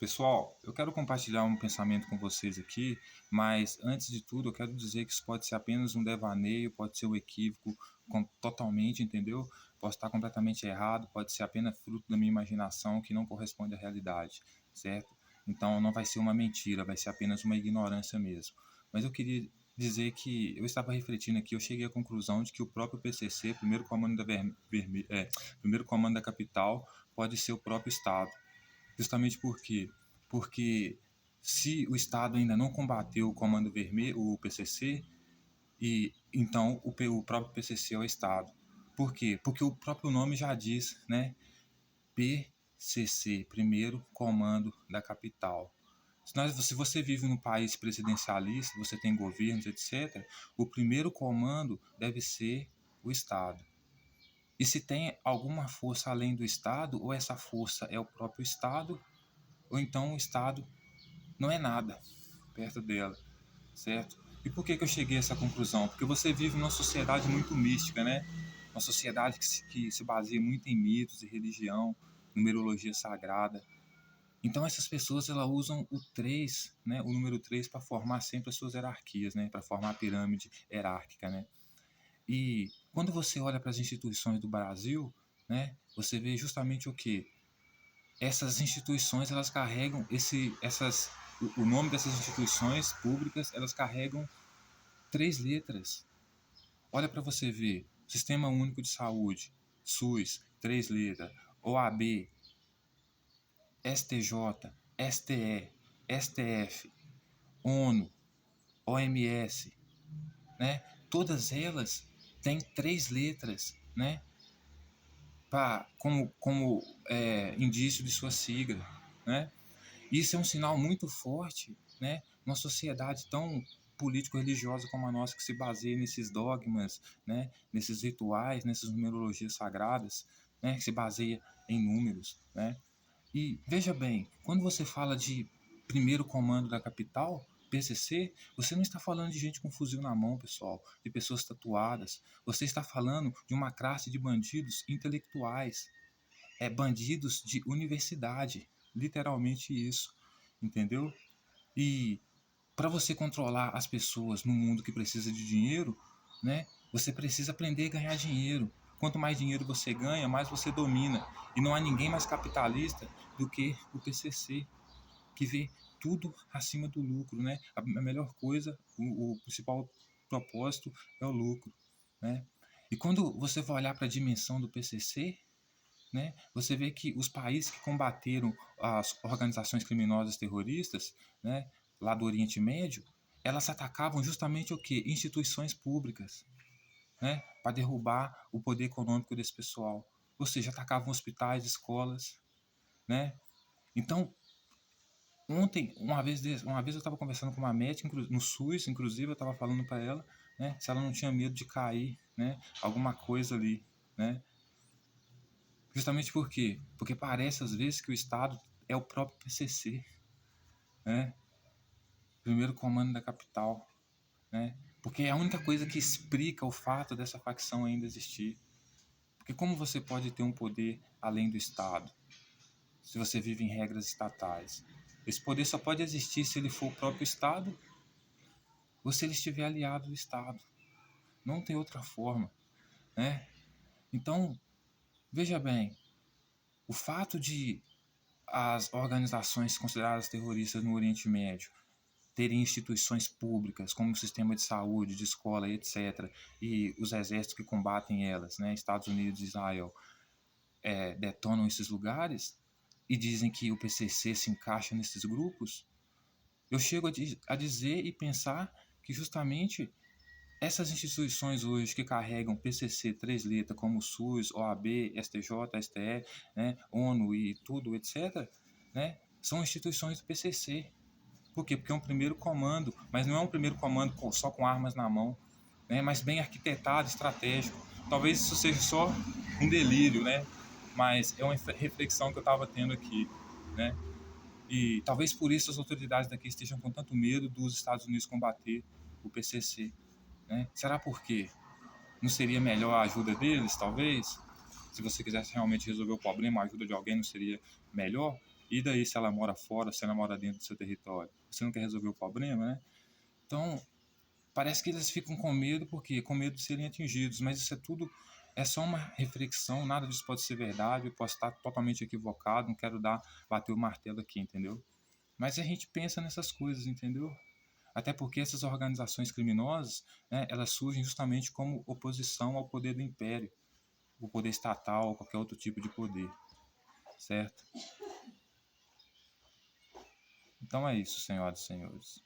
Pessoal, eu quero compartilhar um pensamento com vocês aqui, mas antes de tudo eu quero dizer que isso pode ser apenas um devaneio, pode ser um equívoco totalmente, entendeu? Posso estar completamente errado, pode ser apenas fruto da minha imaginação que não corresponde à realidade, certo? Então não vai ser uma mentira, vai ser apenas uma ignorância mesmo. Mas eu queria dizer que eu estava refletindo aqui, eu cheguei à conclusão de que o próprio PCC, primeiro comando primeiro comando da capital, pode ser o próprio Estado. Justamente por quê? Porque se o Estado ainda não combateu o Comando Vermelho, o PCC, e então o próprio PCC é o Estado. Por quê? Porque o próprio nome já diz, né? PCC, Primeiro Comando da Capital. Se você vive num país presidencialista, você tem governos, etc., o primeiro comando deve ser o Estado. E se tem alguma força além do Estado, ou essa força é o próprio Estado, ou então o Estado não é nada perto dela, certo? E por que eu cheguei a essa conclusão? Porque você vive numa sociedade muito mística, né? Uma sociedade que se baseia muito em mitos e religião, numerologia sagrada. Então essas pessoas elas usam o 3, né, o número 3 para formar sempre as suas hierarquias, né, para formar a pirâmide hierárquica, né? E quando você olha para as instituições do Brasil, né, você vê justamente o que essas instituições elas carregam o nome dessas instituições públicas elas carregam 3 letras. Olha para você ver, Sistema Único de Saúde, SUS, 3 letras, OAB, STJ, STE, STF, ONU, OMS, né? Todas elas têm 3 letras, né? Como indício de sua sigla, né? Isso é um sinal muito forte, né? Uma sociedade tão político-religiosa como a nossa, que se baseia nesses dogmas, né? Nesses rituais, nessas numerologias sagradas, né? Que se baseia em números, né? E veja bem, quando você fala de primeiro comando da capital, PCC, você não está falando de gente com fuzil na mão, pessoal, de pessoas tatuadas. Você está falando de uma classe de bandidos intelectuais, bandidos de universidade, literalmente isso, entendeu? E para você controlar as pessoas no mundo que precisa de dinheiro, né? Você precisa aprender a ganhar dinheiro. Quanto mais dinheiro você ganha, mais você domina. E não há ninguém mais capitalista do que o PCC, que vê tudo acima do lucro, né? A melhor coisa, o principal propósito é o lucro, né? E quando você vai olhar para a dimensão do PCC, né, você vê que os países que combateram as organizações criminosas terroristas, né, lá do Oriente Médio, elas atacavam justamente o que? Instituições públicas, né, para derrubar o poder econômico desse pessoal. Ou seja, atacavam hospitais, escolas, né? Então, ontem, uma vez eu estava conversando com uma médica no SUS, inclusive, eu estava falando para ela, né, se ela não tinha medo de cair, né, alguma coisa ali, né? Justamente por quê? Porque parece às vezes que o Estado é o próprio PCC, né? Primeiro comando da capital, né? Porque é a única coisa que explica o fato dessa facção ainda existir. Porque como você pode ter um poder além do Estado, se você vive em regras estatais? Esse poder só pode existir se ele for o próprio Estado ou se ele estiver aliado ao Estado. Não tem outra forma, né? Então, veja bem, o fato de as organizações consideradas terroristas no Oriente Médio terem instituições públicas como o sistema de saúde, de escola, etc., e os exércitos que combatem elas, né, Estados Unidos e Israel, detonam esses lugares e dizem que o PCC se encaixa nesses grupos, eu chego a dizer e pensar que justamente essas instituições hoje que carregam PCC 3 letras, como o SUS, OAB, STJ, STE, né, ONU e tudo, etc., né, são instituições do PCC. Por quê? Porque é um primeiro comando, mas não é um primeiro comando só com armas na mão, né, mas bem arquitetado, estratégico. Talvez isso seja só um delírio, né, mas é uma reflexão que eu estava tendo aqui, né, e talvez por isso as autoridades daqui estejam com tanto medo dos Estados Unidos combater o PCC, né? Será por quê? Não seria melhor a ajuda deles, talvez? Se você quisesse realmente resolver o problema, a ajuda de alguém não seria melhor? E daí se ela mora fora, se ela mora dentro do seu território? Você não quer resolver o problema, né? Então, parece que eles ficam com medo, porque com medo de serem atingidos, mas isso é tudo, é só uma reflexão, nada disso pode ser verdade, eu posso estar totalmente equivocado, não quero bater o martelo aqui, entendeu? Mas a gente pensa nessas coisas, entendeu? Até porque essas organizações criminosas, né, elas surgem justamente como oposição ao poder do império, o poder estatal, ou qualquer outro tipo de poder, certo? Então é isso, senhoras e senhores.